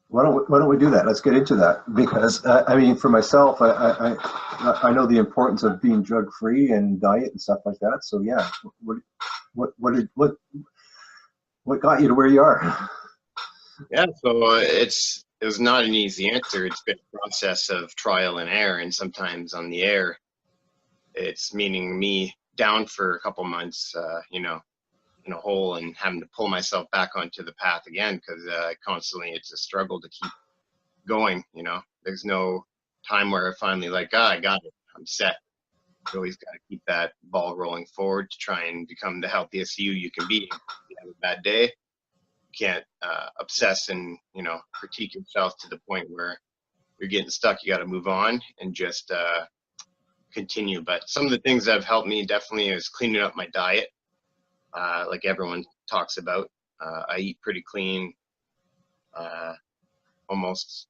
why don't we do that? Let's get into that because I mean, for myself, I know the importance of being drug free and diet and stuff like that. So yeah, what what got you to where you are? Yeah, so it was not an easy answer. It's been a process of trial and error, and sometimes on the air, it's meaning me down for a couple months, in a hole and having to pull myself back onto the path again because constantly it's a struggle to keep going. There's no time where I finally like, I got it, I'm set. You always got to keep that ball rolling forward to try and become the healthiest you can be. If you have a bad day, you can't obsess and critique yourself to the point where you're getting stuck. You got to move on and just continue. But some of the things that have helped me definitely is cleaning up my diet, like everyone talks about. I eat pretty clean, almost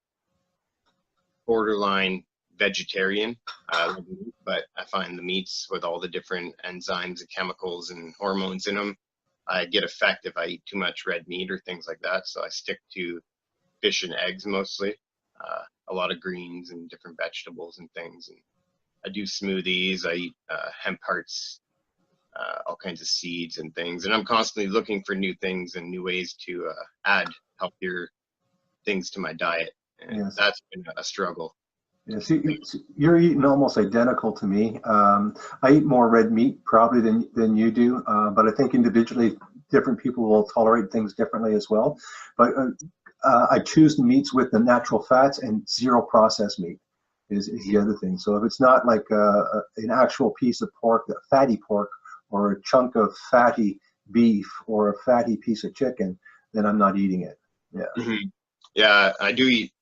borderline vegetarian, but I find the meats with all the different enzymes and chemicals and hormones in them, I get affected if I eat too much red meat or things like that. So I stick to fish and eggs mostly, a lot of greens and different vegetables and things. And I do smoothies. I eat hemp hearts, all kinds of seeds and things. And I'm constantly looking for new things and new ways to add healthier things to my diet. And Yes. that's been a struggle. Yeah, so you're eating almost identical to me. I eat more red meat probably than you do, but I think individually different people will tolerate things differently as well. But I choose the meats with the natural fats and zero processed meat is the other thing. So if it's not like an actual piece of pork, fatty pork, or a chunk of fatty beef or a fatty piece of chicken, then I'm not eating it. Yeah. Mm-hmm. Yeah, I do eat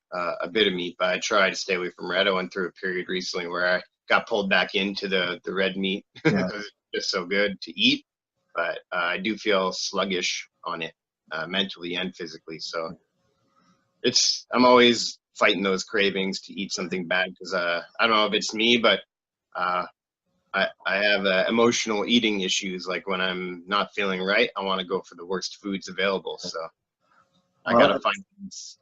a bit of meat, but I try to stay away from red. I went through a period recently where I got pulled back into the red meat because Yeah. it's just so good to eat. But I do feel sluggish on it, mentally and physically. So I'm always fighting those cravings to eat something bad because I don't know if it's me, but uh, I have emotional eating issues. Like when I'm not feeling right, I want to go for the worst foods available. So I got to Well, find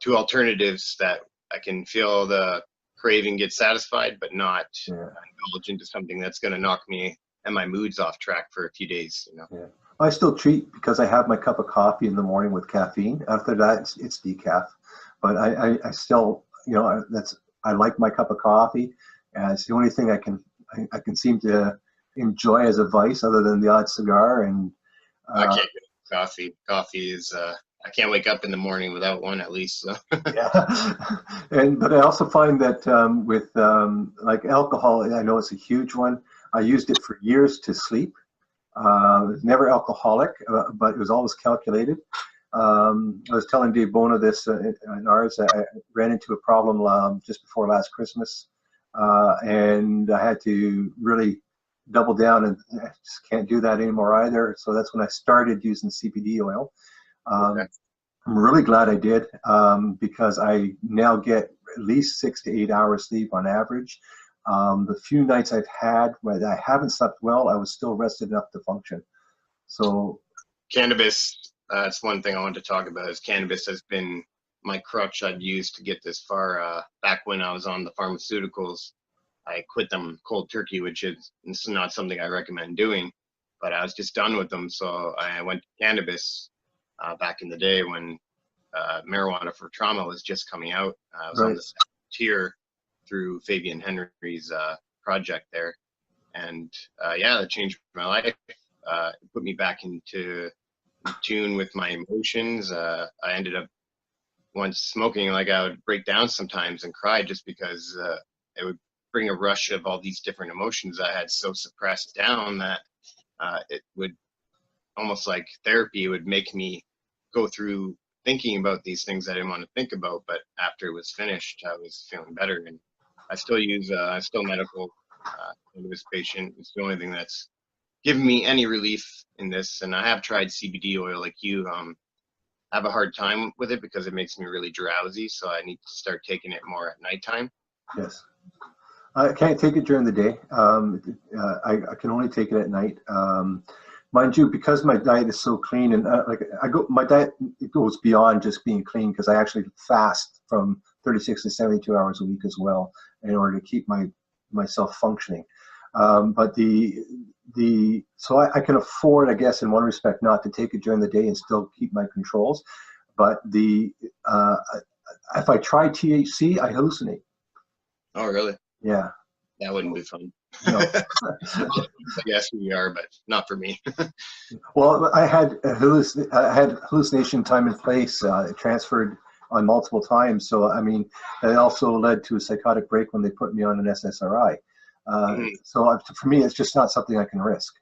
two alternatives that I can feel the craving get satisfied, but not yeah. indulge into something that's going to knock me and my moods off track for a few days. Yeah. I still treat because I have my cup of coffee in the morning with caffeine. After that, it's decaf. But I still, I like my cup of coffee. And it's the only thing I can seem to enjoy as a vice other than the odd cigar. And I can't get coffee. Coffee is, I can't wake up in the morning without one at least. So. yeah. But I also find that with like alcohol, I know it's a huge one. I used it for years to sleep. It was never alcoholic, but it was always calculated. I was telling Dave Bona this in ours. I ran into a problem just before last Christmas, and I had to really double down, and I just can't do that anymore either. So that's when I started using CBD oil. Okay. I'm really glad I did because I now get at least 6 to 8 hours sleep on average. The few nights I've had where I haven't slept well, I was still rested enough to function. So Cannabis, that's one thing I wanted to talk about is cannabis has been my crutch I've used to get this far. Back when I was on the pharmaceuticals, I quit them cold turkey, which is not something I recommend doing, but I was just done with them. So I went to cannabis back in the day when marijuana for trauma was just coming out. I was on right, the second tier through Fabian Henry's project there. And yeah, that changed my life. It put me back into tune with my emotions. I ended up once smoking, like I would break down sometimes and cry just because it would bring a rush of all these different emotions I had so suppressed down that it would almost like therapy would make me go through thinking about these things I didn't want to think about. But after it was finished, I was feeling better. And I still use, I'm still medical cannabis patient. It's the only thing that's given me any relief in this. And I have tried CBD oil like you. I have a hard time with it because it makes me really drowsy. So I need to start taking it more at nighttime. yes. I can't take it during the day. I can only take it at night. Mind you, because my diet is so clean, and my diet goes beyond just being clean because I actually fast from 36 to 72 hours a week as well in order to keep myself functioning. But so I can afford, I guess, in one respect, not to take it during the day and still keep my controls. But if I try THC, I hallucinate. Oh, really? Yeah. That wouldn't be fun. No. I guess we are, but not for me. Well, I had hallucination time and place. It transferred on multiple times. So, I mean, it also led to a psychotic break when they put me on an SSRI. So for me, it's just not something I can risk.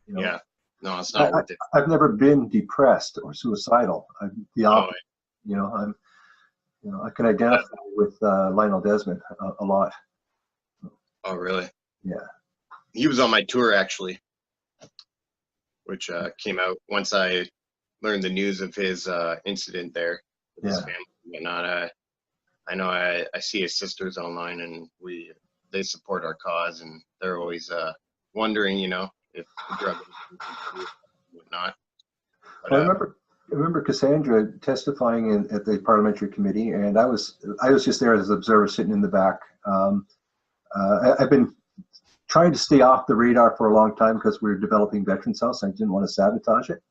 You know? Yeah. No, it's not worth it. I've never been depressed or suicidal. I'm the opposite. You know, I can identify with Lionel Desmond a lot. Oh, really? Yeah. He was on my tour, actually, which came out once I learned the news of his incident there with his family and whatnot. I know I see his sisters online, and they support our cause, and they're always wondering, you know, if the drug is whatnot. But, Well, I remember Cassandra testifying at the parliamentary committee, and I was just there as an observer sitting in the back. I've been trying to stay off the radar for a long time because we're developing Veterans House. And I didn't want to sabotage it.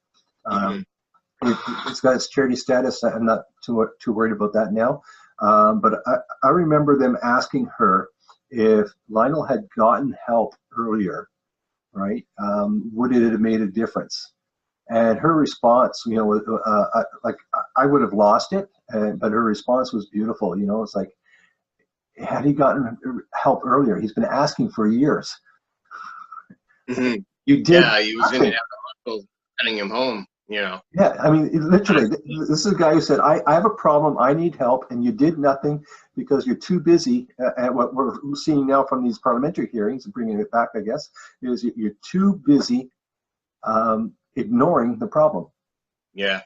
It's got its charity status. I'm not too worried about that now. But I remember them asking her if Lionel had gotten help earlier, right? Would it have made a difference? And her response, you know, like I would have lost it, but her response was beautiful. You know, it's like, had he gotten help earlier? He's been asking for years. You did. Yeah, he was going to have the hospital sending him home, you know. Yeah, I mean, literally, this is a guy who said, I have a problem, I need help, and you did nothing because you're too busy. And what we're seeing now from these parliamentary hearings, and bringing it back, I guess, is you're too busy ignoring the problem. Yeah.